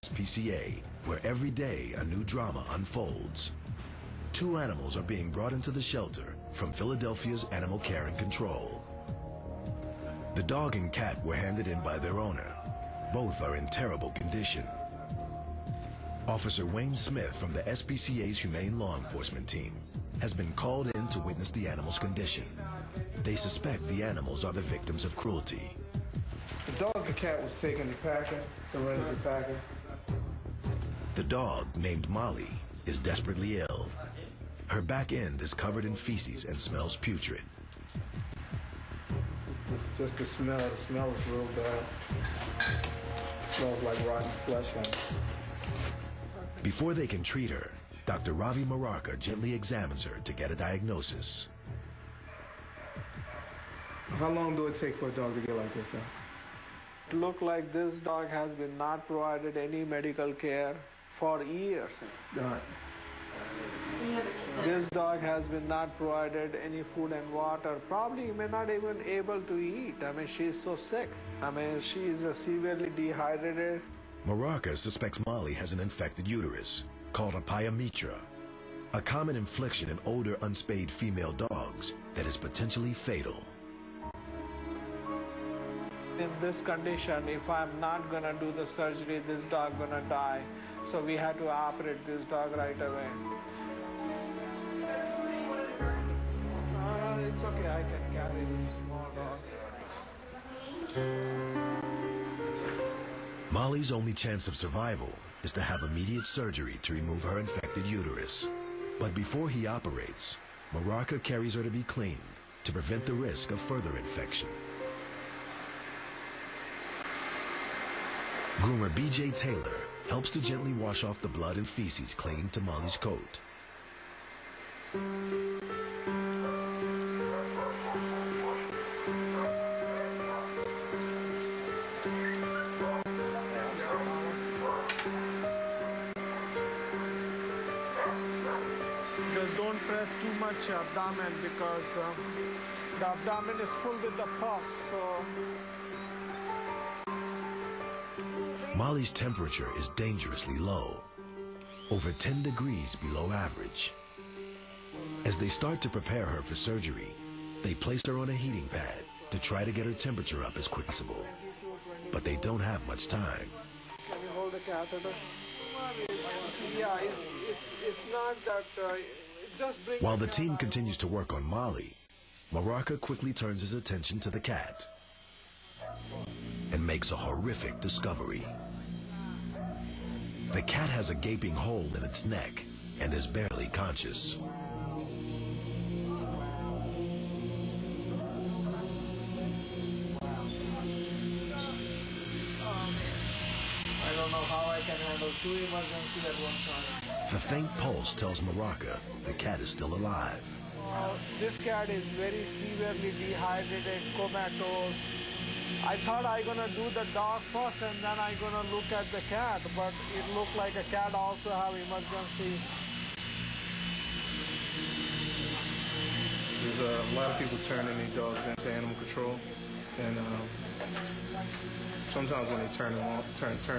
SPCA, where every day a new drama unfolds. Two animals are being brought into the shelter from Philadelphia's Animal Care and Control. The dog and cat were handed in by their owner. Both are in terrible condition. Officer Wayne Smith from the SPCA's Humane Law Enforcement Team has been called in to witness the animal's condition. They suspect the animals are the victims of cruelty. The dog and cat was taken to Packer, surrendered to Packer. The dog, named Molly, is desperately ill. Her back end is covered in feces and smells putrid. Just the smell is real bad. It smells like rotten flesh. Before they can treat her, Dr. Ravi Murarka gently examines her to get a diagnosis. How long do it take for a dog to get like this, though? It looks like this dog has been not provided any medical care for years. This dog has been not provided any food and water. Probably may not even able to eat. I mean, she's so sick. I mean, she's severely dehydrated. Murarka suspects Molly has an infected uterus called a pyometra, a common infliction in older unspayed female dogs that is potentially fatal. In this condition, if I'm not gonna do the surgery, this dog gonna die. So we had to operate this dog right away. It's okay, I can carry this small dog. Molly's only chance of survival is to have immediate surgery to remove her infected uterus. But before he operates, Murarka carries her to be cleaned to prevent the risk of further infection. Groomer B.J. Taylor helps to gently wash off the blood and feces clinging to Molly's coat. Just don't press too much abdomen because the abdomen is full with the pus. So Molly's temperature is dangerously low, over 10 degrees below average. As they start to prepare her for surgery, they place her on a heating pad to try to get her temperature up as quick as possible. But they don't have much time. Can you hold the catheter? Yeah, it's not that... just bring. While the team continues to work on Molly, Murarka quickly turns his attention to the cat and makes a horrific discovery. The cat has a gaping hole in its neck and is barely conscious. I don't know how I can handle two emergencies at one time. The faint pulse tells Murarka the cat is still alive. This cat is very severely dehydrated, comatose. I thought I gonna do the dog first and then I gonna look at the cat, but it looked like a cat also have emergency. There's a lot of people turning these dogs into animal control, and sometimes when they turn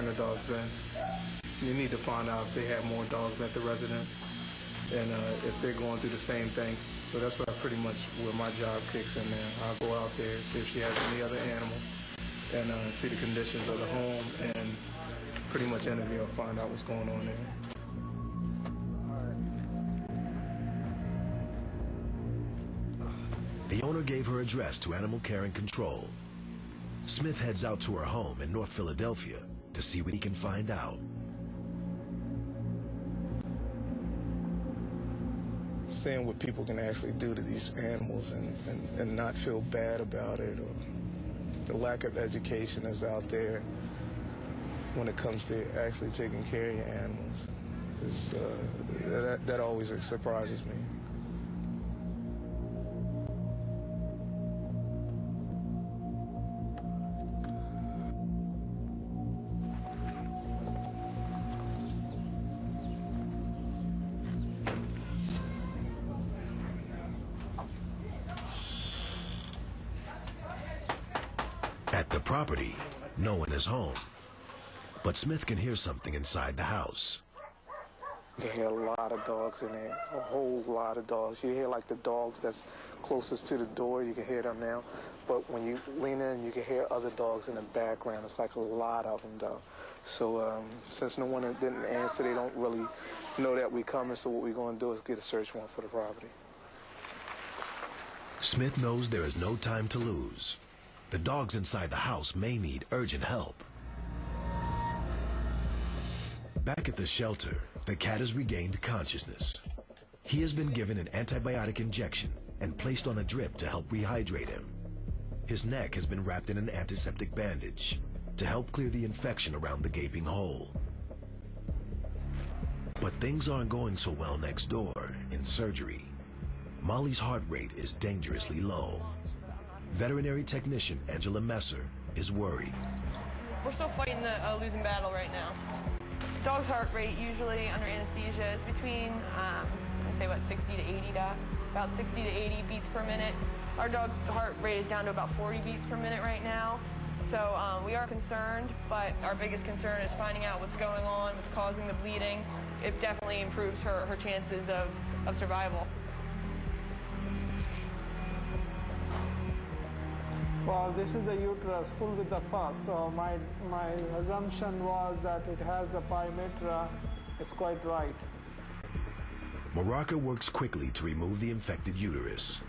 the dogs in, you need to find out if they have more dogs at the residence and if they're going through the same thing. So that's where my job kicks in there. I'll go out there, see if she has any other animal, and see the conditions of the home, and pretty much interview and find out what's going on there. The owner gave her address to Animal Care and Control. Smith heads out to her home in North Philadelphia to see what he can find out. Seeing what people can actually do to these animals and not feel bad about it, or the lack of education that's out there when it comes to actually taking care of your animals, that always surprises me. At the property, no one is home. But Smith can hear something inside the house. You can hear a lot of dogs in there, a whole lot of dogs. You hear like the dogs that's closest to the door, you can hear them now. But when you lean in, you can hear other dogs in the background. It's like a lot of them, though. So since no one didn't answer, they don't really know that we're coming. So what we're going to do is get a search warrant for the property. Smith knows there is no time to lose. The dogs inside the house may need urgent help. Back at the shelter, the cat has regained consciousness. He has been given an antibiotic injection and placed on a drip to help rehydrate him. His neck has been wrapped in an antiseptic bandage to help clear the infection around the gaping hole. But things aren't going so well next door in surgery. Molly's heart rate is dangerously low. Veterinary technician Angela Messer is worried. We're still fighting a losing battle right now. Dog's heart rate usually under anesthesia is between, I'd say, 60 to 80, about 60 to 80 beats per minute. Our dog's heart rate is down to about 40 beats per minute right now. So we are concerned, but our biggest concern is finding out what's going on, what's causing the bleeding. It definitely improves her chances of survival. Well, this is the uterus full with the pus, so my assumption was that it has a pyometra. It's quite right. Murarka works quickly to remove the infected uterus.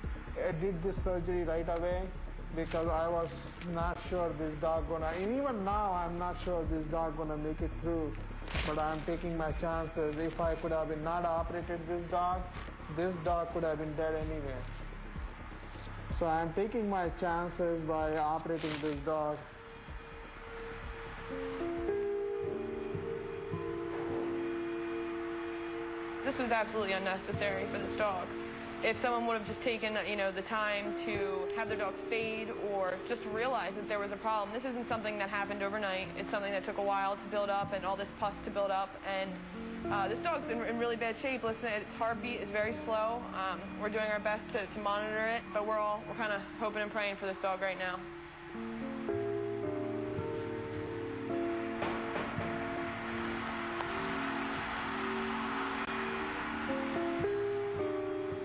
I did this surgery right away because I was not sure this dog gonna, and even now I'm not sure this dog gonna make it through, but I'm taking my chances. If I could have been not operated this dog could have been dead anyway. So I'm taking my chances by operating this dog. This was absolutely unnecessary for this dog. If someone would have just taken, the time to have their dog spayed or just realize that there was a problem. This isn't something that happened overnight. It's something that took a while to build up and all this pus to build up. And this dog's in really bad shape. Listen, its heartbeat is very slow. We're doing our best to monitor it, but we're kind of hoping and praying for this dog right now.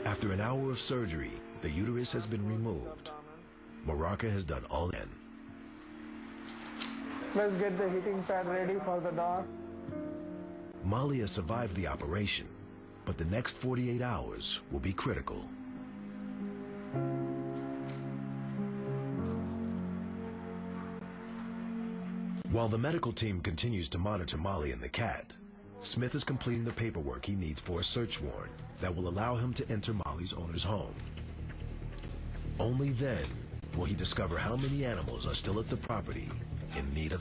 After an hour of surgery, the uterus has been removed. Murarka has done all in. Let's get the heating pad ready for the dog. Molly has survived the operation, but the next 48 hours will be critical. While the medical team continues to monitor Molly and the cat, Smith is completing the paperwork he needs for a search warrant that will allow him to enter Molly's owner's home. Only then will he discover how many animals are still at the property in need of his